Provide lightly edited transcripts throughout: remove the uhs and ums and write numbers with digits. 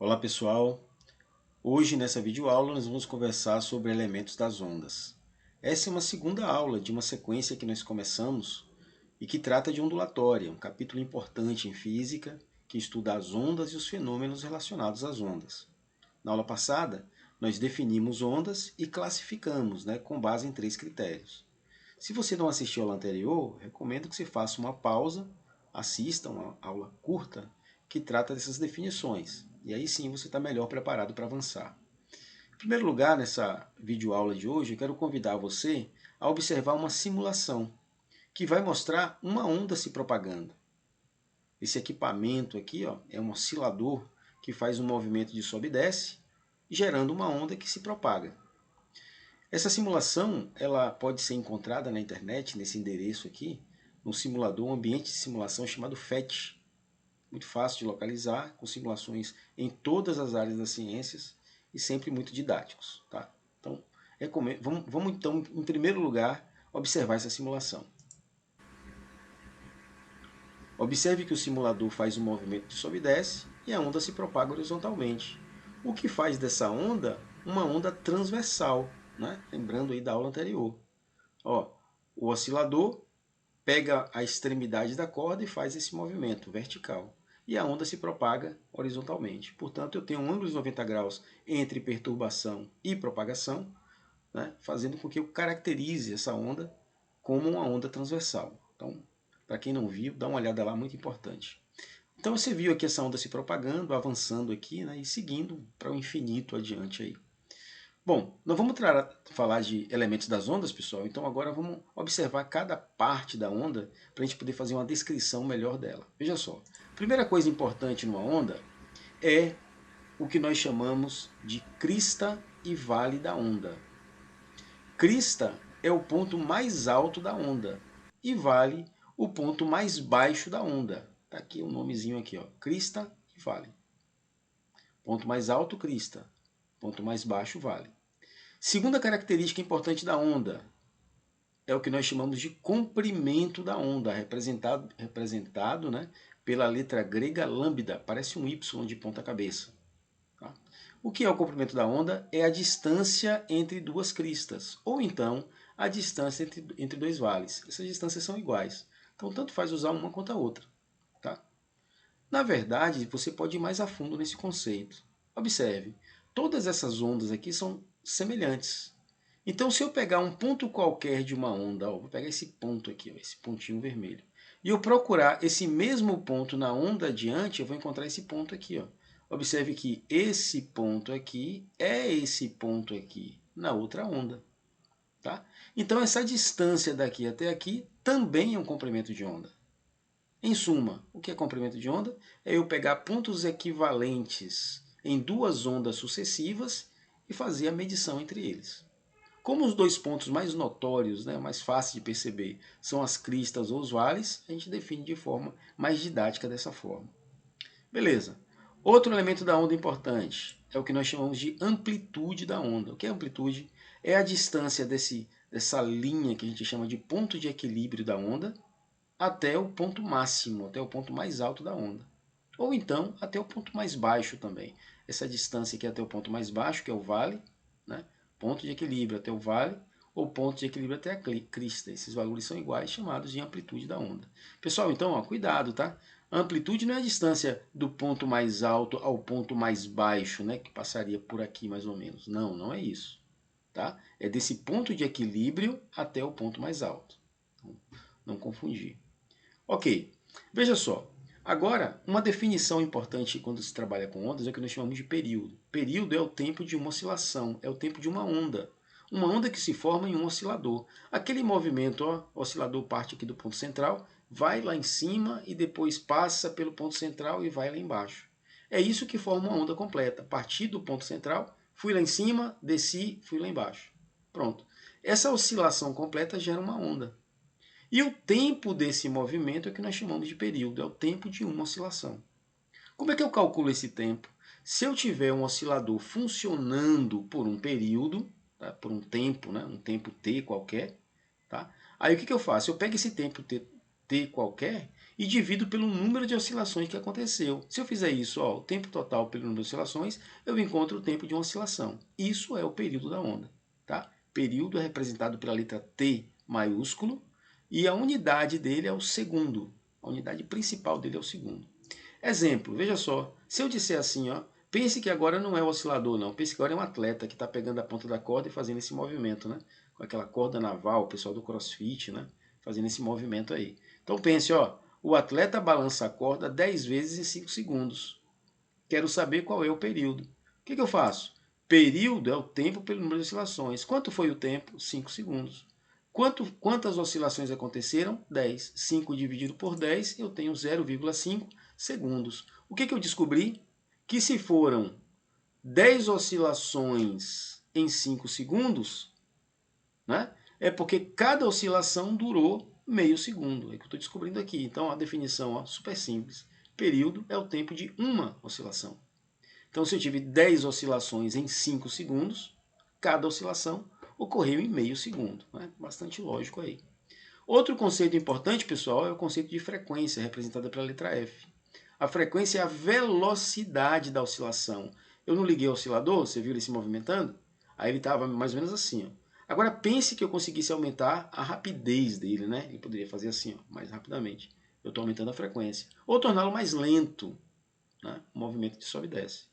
Olá pessoal, hoje nessa videoaula nós vamos conversar sobre elementos das ondas. Essa é uma segunda aula de uma sequência que nós começamos e que trata de ondulatória, um capítulo importante em física que estuda as ondas e os fenômenos relacionados às ondas. Na aula passada, nós definimos ondas e classificamos com base em 3 critérios. Se você não assistiu a aula anterior, recomendo que você faça uma pausa, assista uma aula curta que trata dessas definições. E aí sim você está melhor preparado para avançar. Em primeiro lugar, nessa videoaula de hoje, eu quero convidar você a observar uma simulação que vai mostrar uma onda se propagando. Esse equipamento aqui é um oscilador que faz um movimento de sobe e desce, gerando uma onda que se propaga. Essa simulação ela pode ser encontrada na internet, nesse endereço aqui, no simulador, um ambiente de simulação chamado PhET. Muito fácil de localizar, com simulações em todas as áreas das ciências e sempre muito didáticos. Tá? Então, vamos então, em primeiro lugar, observar essa simulação. Observe que o simulador faz um movimento de sobe e desce e a onda se propaga horizontalmente. O que faz dessa onda uma onda transversal, né? Lembrando aí da aula anterior. O oscilador pega a extremidade da corda e faz esse movimento vertical. E a onda se propaga horizontalmente. Portanto, eu tenho um ângulo de 90 graus entre perturbação e propagação, fazendo com que eu caracterize essa onda como uma onda transversal. Então, para quem não viu, dá uma olhada lá, muito importante. Então você viu aqui essa onda se propagando, avançando aqui e seguindo para o infinito adiante aí. Bom, nós vamos falar de elementos das ondas, pessoal, então agora vamos observar cada parte da onda para a gente poder fazer uma descrição melhor dela. Veja só, primeira coisa importante numa onda é o que nós chamamos de crista e vale da onda. Crista é o ponto mais alto da onda e vale o ponto mais baixo da onda. Está aqui o nomezinho aqui, crista e vale. Ponto mais alto, crista. Ponto mais baixo, vale. Segunda característica importante da onda é o que nós chamamos de comprimento da onda, representado pela letra grega lambda, parece um Y de ponta cabeça. Tá? O que é o comprimento da onda? É a distância entre duas cristas, ou então a distância entre dois vales. Essas distâncias são iguais, então tanto faz usar uma quanto a outra. Tá? Na verdade, você pode ir mais a fundo nesse conceito. Observe, todas essas ondas aqui são semelhantes. Então, se eu pegar um ponto qualquer de uma onda, vou pegar esse ponto aqui, esse pontinho vermelho, e eu procurar esse mesmo ponto na onda adiante, eu vou encontrar esse ponto aqui. Observe que esse ponto aqui é esse ponto aqui na outra onda. Tá? Então, essa distância daqui até aqui também é um comprimento de onda. Em suma, o que é comprimento de onda? É eu pegar pontos equivalentes em duas ondas sucessivas e fazer a medição entre eles. Como os dois pontos mais notórios, mais fáceis de perceber, são as cristas ou os vales, a gente define de forma mais didática dessa forma. Beleza. Outro elemento da onda importante é o que nós chamamos de amplitude da onda. O que é amplitude? É a distância dessa linha que a gente chama de ponto de equilíbrio da onda até o ponto máximo, até o ponto mais alto da onda. Ou então até o ponto mais baixo também. Essa distância aqui até o ponto mais baixo, que é o vale, ponto de equilíbrio até o vale, ou ponto de equilíbrio até a crista. Esses valores são iguais, chamados de amplitude da onda. Pessoal, então, cuidado, tá? A amplitude não é a distância do ponto mais alto ao ponto mais baixo, que passaria por aqui mais ou menos. Não, não é isso. Tá? É desse ponto de equilíbrio até o ponto mais alto. Então, não confundir. Ok, veja só. Agora, uma definição importante quando se trabalha com ondas é o que nós chamamos de período. Período é o tempo de uma oscilação, é o tempo de uma onda. Uma onda que se forma em um oscilador. Aquele movimento, o oscilador parte aqui do ponto central, vai lá em cima e depois passa pelo ponto central e vai lá embaixo. É isso que forma uma onda completa. Parti do ponto central, fui lá em cima, desci, fui lá embaixo. Pronto. Essa oscilação completa gera uma onda. E o tempo desse movimento é o que nós chamamos de período, é o tempo de uma oscilação. Como é que eu calculo esse tempo? Se eu tiver um oscilador funcionando por um período, por um tempo, um tempo t qualquer, aí o que eu faço? Eu pego esse tempo t qualquer e divido pelo número de oscilações que aconteceu. Se eu fizer isso, ó, o tempo total pelo número de oscilações, eu encontro o tempo de uma oscilação. Isso é o período da onda. Tá? Período é representado pela letra T maiúsculo e a unidade dele é o segundo. A unidade principal dele é o segundo. Exemplo, veja só, se eu disser assim, ó, pense que agora não é o oscilador, não. Pense que agora é um atleta que está pegando a ponta da corda e fazendo esse movimento, né? Com aquela corda naval, o pessoal do CrossFit, né? Fazendo esse movimento aí. Então pense, ó, o atleta balança a corda 10 vezes em 5 segundos. Quero saber qual é o período. O que eu faço? Período é o tempo pelo número de oscilações. Quanto foi o tempo? 5 segundos. Quantas oscilações aconteceram? 10. 5 dividido por 10, eu tenho 0,5 segundos. O que eu descobri? Que se foram 10 oscilações em 5 segundos, né, é porque cada oscilação durou meio segundo. É o que eu estou descobrindo aqui. Então a definição, ó, super simples. Período é o tempo de uma oscilação. Então se eu tive 10 oscilações em 5 segundos, cada oscilação ocorreu em meio segundo. Né? Bastante lógico aí. Outro conceito importante, pessoal, é o conceito de frequência, representada pela letra F. A frequência é a velocidade da oscilação. Eu não liguei o oscilador, você viu ele se movimentando? Aí ele estava mais ou menos assim. Ó. Agora pense que eu conseguisse aumentar a rapidez dele, né? Ele poderia fazer assim, ó, mais rapidamente. Eu estou aumentando a frequência. Ou torná-lo mais lento, né? O movimento de sobe e desce.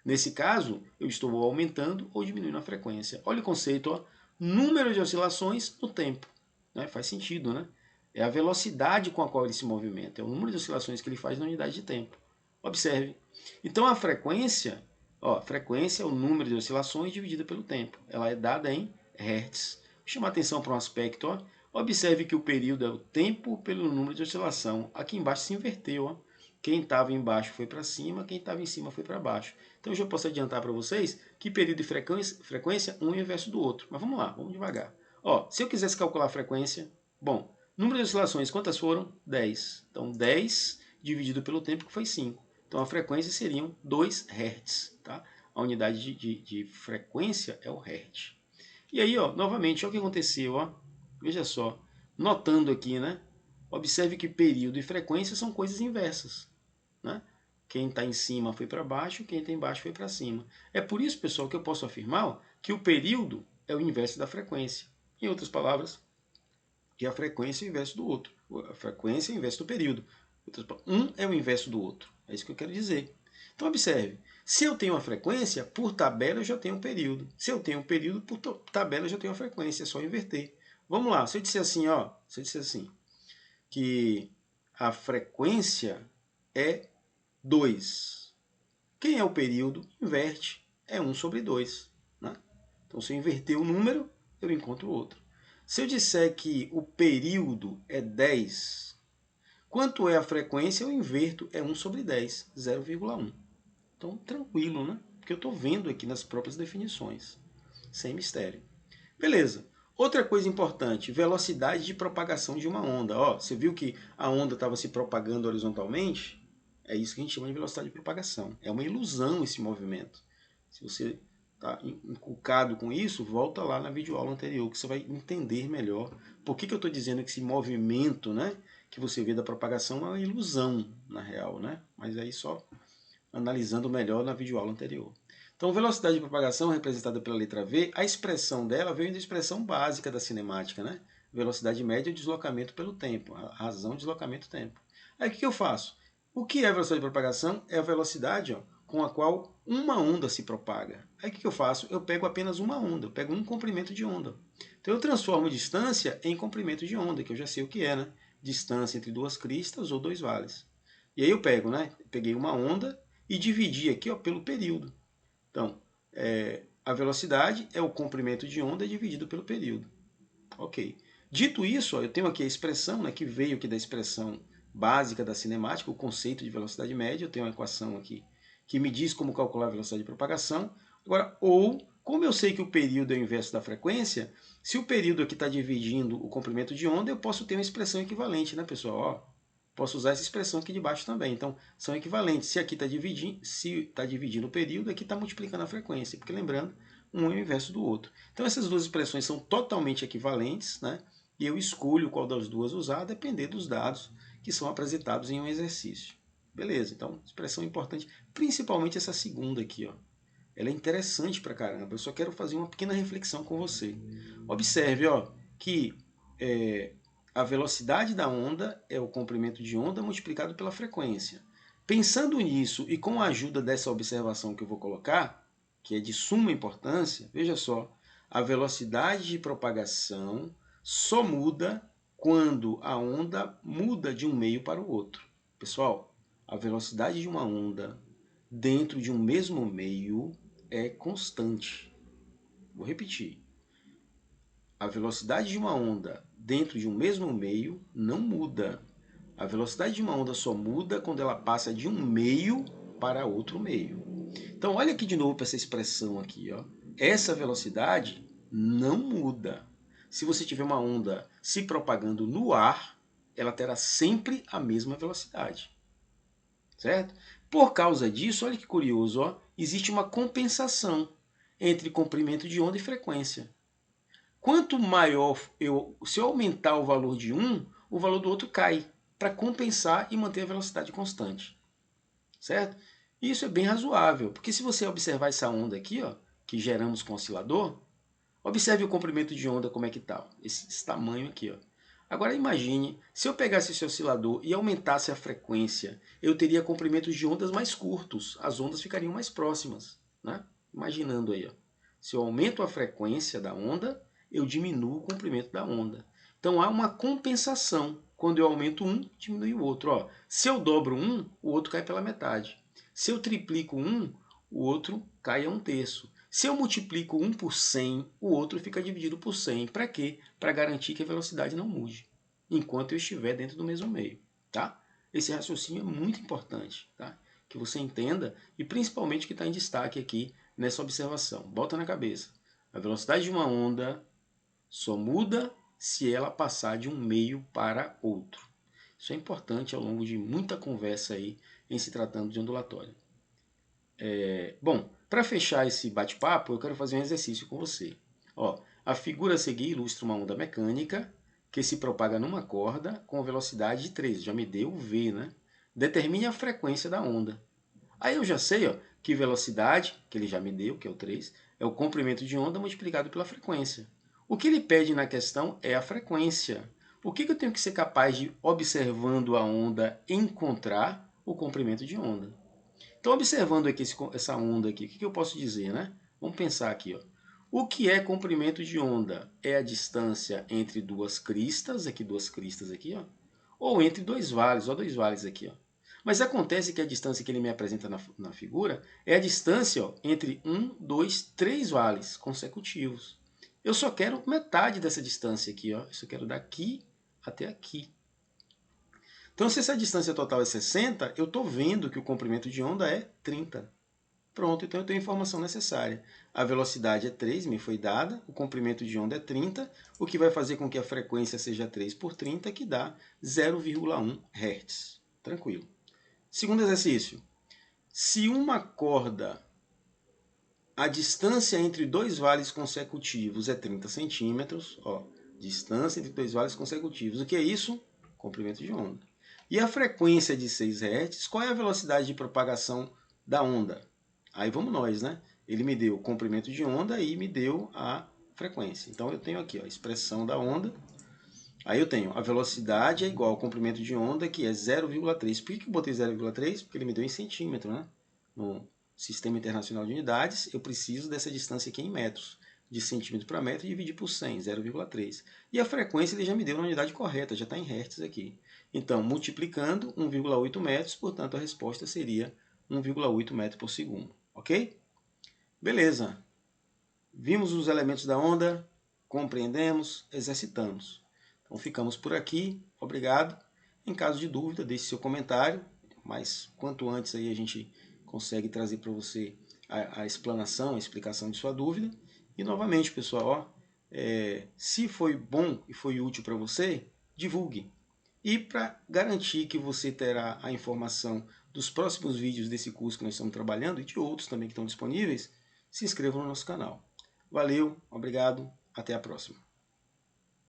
Nesse caso, eu estou aumentando ou diminuindo a frequência. Olha o conceito, ó. Número de oscilações no tempo. Né? Faz sentido, né? É a velocidade com a qual ele se movimenta. É o número de oscilações que ele faz na unidade de tempo. Observe. Então a frequência, ó, frequência é o número de oscilações dividido pelo tempo. Ela é dada em Hertz. Vou chamar atenção para um aspecto, ó. Observe que o período é o tempo pelo número de oscilação. Aqui embaixo se inverteu, ó. Quem estava embaixo foi para cima, quem estava em cima foi para baixo. Então eu já posso adiantar para vocês que período e frequência um é o inverso do outro. Mas vamos lá, vamos devagar. Ó, se eu quisesse calcular a frequência, bom, número de oscilações, quantas foram? 10. Então 10 dividido pelo tempo, que foi 5. Então a frequência seriam 2 Hz. Tá? A unidade de frequência é o Hz. E aí, ó, novamente, olha o que aconteceu. Ó. Veja só, notando aqui, né? Observe que período e frequência são coisas inversas. Né? Quem está em cima foi para baixo, quem está embaixo foi para cima. É por isso, pessoal, que eu posso afirmar, ó, que o período é o inverso da frequência. Em outras palavras, que a frequência é o inverso do outro. A frequência é o inverso do período. Um é o inverso do outro. É isso que eu quero dizer. Então, observe. Se eu tenho a frequência, por tabela eu já tenho um período. Se eu tenho um período, por tabela eu já tenho a frequência. É só inverter. Vamos lá. Se eu disser assim, ó, se eu disser assim, que a frequência é 2. Quem é o período? Inverte. É 1 sobre 2. Né? Então, se eu inverter o número, eu encontro outro. Se eu disser que o período é 10, quanto é a frequência? Eu inverto, é 1 sobre 10, 0,1. Então, tranquilo, né? Porque eu estou vendo aqui nas próprias definições, sem mistério. Beleza. Outra coisa importante, velocidade de propagação de uma onda. Ó, você viu que a onda estava se propagando horizontalmente? É isso que a gente chama de velocidade de propagação. É uma ilusão esse movimento. Se você está inculcado com isso, volta lá na videoaula anterior, que você vai entender melhor por que eu estou dizendo que esse movimento, né, que você vê da propagação é uma ilusão, na real. Né? Mas aí só analisando melhor na videoaula anterior. Então, velocidade de propagação representada pela letra V, a expressão dela veio da expressão básica da cinemática, né? Velocidade média é o deslocamento pelo tempo, a razão deslocamento-tempo. Aí o que eu faço? O que é velocidade de propagação? É a velocidade, ó, com a qual uma onda se propaga. Aí o que eu faço? Eu pego apenas uma onda, eu pego um comprimento de onda. Então eu transformo distância em comprimento de onda, que eu já sei o que é, né? Distância entre duas cristas ou dois vales. E aí eu pego, né? Peguei uma onda e dividi aqui, ó, pelo período. Então, a velocidade é o comprimento de onda dividido pelo período. Ok. Dito isso, ó, eu tenho aqui a expressão, né, que veio aqui da expressão básica da cinemática, o conceito de velocidade média. Eu tenho uma equação aqui que me diz como calcular a velocidade de propagação. Agora, como eu sei que o período é o inverso da frequência, se o período aqui está dividindo o comprimento de onda, eu posso ter uma expressão equivalente, né, pessoal? Ó, posso usar essa expressão aqui de baixo também. Então, são equivalentes. Se aqui está dividindo o período, aqui está multiplicando a frequência. Porque, lembrando, um é o inverso do outro. Então, essas duas expressões são totalmente equivalentes, né? E eu escolho qual das duas usar, a depender dos dados que são apresentados em um exercício. Beleza, então, expressão importante, principalmente essa segunda aqui, ó. Ela é interessante pra caramba. Eu só quero fazer uma pequena reflexão com você. Observe, ó, que a velocidade da onda é o comprimento de onda multiplicado pela frequência. Pensando nisso e com a ajuda dessa observação que eu vou colocar, que é de suma importância, veja só, a velocidade de propagação só muda quando a onda muda de um meio para o outro. Pessoal, a velocidade de uma onda dentro de um mesmo meio é constante. Vou repetir. A velocidade de uma onda dentro de um mesmo meio não muda. A velocidade de uma onda só muda quando ela passa de um meio para outro meio. Então, olha aqui de novo para essa expressão aqui, ó. Essa velocidade não muda. Se você tiver uma onda se propagando no ar, ela terá sempre a mesma velocidade. Certo? Por causa disso, olha que curioso, ó, existe uma compensação entre comprimento de onda e frequência. Quanto maior se eu aumentar o valor de um, o valor do outro cai, para compensar e manter a velocidade constante. Certo? Isso é bem razoável, porque se você observar essa onda aqui, ó, que geramos com o oscilador, observe o comprimento de onda como é que está, esse tamanho aqui. Ó. Agora imagine, se eu pegasse esse oscilador e aumentasse a frequência, eu teria comprimentos de ondas mais curtos, as ondas ficariam mais próximas. Né? Imaginando aí, ó. Se eu aumento a frequência da onda, eu diminuo o comprimento da onda. Então há uma compensação. Quando eu aumento um, diminui o outro. Ó, se eu dobro um, o outro cai pela metade. Se eu triplico um, o outro cai a 1/3. Se eu multiplico 1 por 100, o outro fica dividido por 100. Para quê? Para garantir que a velocidade não mude, enquanto eu estiver dentro do mesmo meio. Tá? Esse raciocínio é muito importante, tá? Que você entenda e principalmente que está em destaque aqui nessa observação. Bota na cabeça. A velocidade de uma onda só muda se ela passar de um meio para outro. Isso é importante ao longo de muita conversa aí em se tratando de ondulatório. Bom, para fechar esse bate-papo, eu quero fazer um exercício com você. Ó, a figura a seguir ilustra uma onda mecânica que se propaga numa corda com velocidade de 3. Já me deu o V, né? Determine a frequência da onda. Aí eu já sei, ó, que velocidade, que ele já me deu, que é o 3, é o comprimento de onda multiplicado pela frequência. O que ele pede na questão é a frequência. O que eu tenho que ser capaz de, observando a onda, encontrar o comprimento de onda? Então, observando aqui essa onda aqui, o que eu posso dizer, né? Vamos pensar aqui, ó. O que é comprimento de onda? É a distância entre duas cristas aqui, ó, ou entre dois vales, ó, dois vales aqui, ó. Mas acontece que a distância que ele me apresenta na figura é a distância, ó, entre 1, 2, 3 vales consecutivos. Eu só quero metade dessa distância aqui, ó. Eu só quero daqui até aqui. Então, se essa distância total é 60, eu estou vendo que o comprimento de onda é 30. Pronto, então eu tenho a informação necessária. A velocidade é 3, me foi dada, o comprimento de onda é 30, o que vai fazer com que a frequência seja 3 por 30, que dá 0,1 Hz. Tranquilo. Segundo exercício. Se uma corda, a distância entre dois vales consecutivos é 30 centímetros, ó, distância entre dois vales consecutivos, o que é isso? Comprimento de onda. E a frequência de 6 Hz, qual é a velocidade de propagação da onda? Aí vamos nós, né? Ele me deu o comprimento de onda e me deu a frequência. Então eu tenho aqui ó, a expressão da onda. Aí eu tenho a velocidade é igual ao comprimento de onda, que é 0,3. Por que eu botei 0,3? Porque ele me deu em centímetro, né? No Sistema Internacional de Unidades, eu preciso dessa distância aqui em metros. De centímetro para metro e dividir por 100, 0,3. E a frequência ele já me deu na unidade correta, já está em hertz aqui. Então, multiplicando 1,8 metros, portanto, a resposta seria 1,8 metros por segundo. Ok? Beleza. Vimos os elementos da onda, compreendemos, exercitamos. Então, ficamos por aqui. Obrigado. Em caso de dúvida, deixe seu comentário, mas quanto antes aí a gente consegue trazer para você a explanação, a explicação de sua dúvida. E novamente, pessoal, ó, se foi bom e foi útil para você, divulgue. E para garantir que você terá a informação dos próximos vídeos desse curso que nós estamos trabalhando e de outros também que estão disponíveis, se inscreva no nosso canal. Valeu, obrigado, até a próxima.